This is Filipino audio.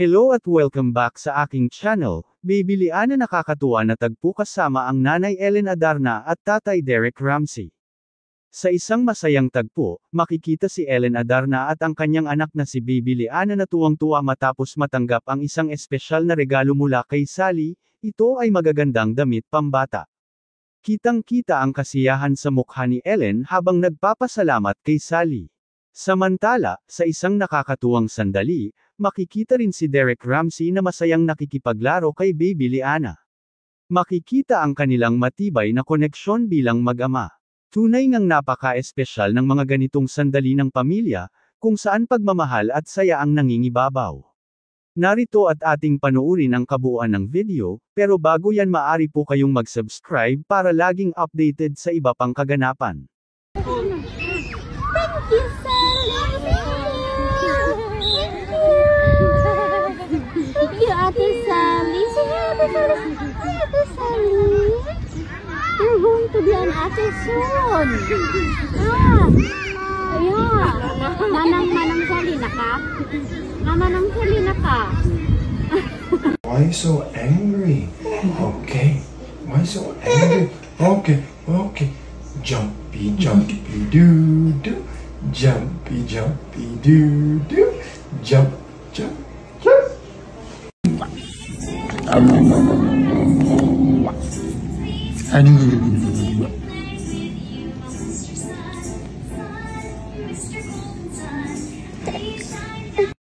Hello at welcome back sa aking channel, Bibilian na nakakatuwa na tagpo kasama ang Nanay Ellen Adarna at Tatay Derek Ramsey. Sa isang masayang tagpo, makikita si Ellen Adarna at ang kanyang anak na si Bibilian na tuwang-tuwa matapos matanggap ang isang espesyal na regalo mula kay Sally. Ito ay magagandang damit pambata. Kitang-kita ang kasiyahan sa mukha ni Ellen habang nagpapasalamat kay Sally. Samantala, sa isang nakakatuwang sandali, makikita rin si Derek Ramsey na masayang nakikipaglaro kay Baby Liana. Makikita ang kanilang matibay na koneksyon bilang mag-ama. Tunay ngang napaka-espesyal ng mga ganitong sandali ng pamilya, kung saan pagmamahal at saya ang nangingibabaw. Narito at ating panuurin ang kabuuan ng video, pero bago yan maaari po kayong mag-subscribe para laging updated sa iba pang kaganapan. Thank you, Sally! Thank you, Ate Sally! Say hi, Ate Sally! Hi, Ate Sally! You're going to be an ate soon! Yeah! Manang Sally na ka? Manang Sally na ka? Why are you so angry? Okay. Why so angry? Okay. Jumpy doo doo. Jumpy doo doo. Jump.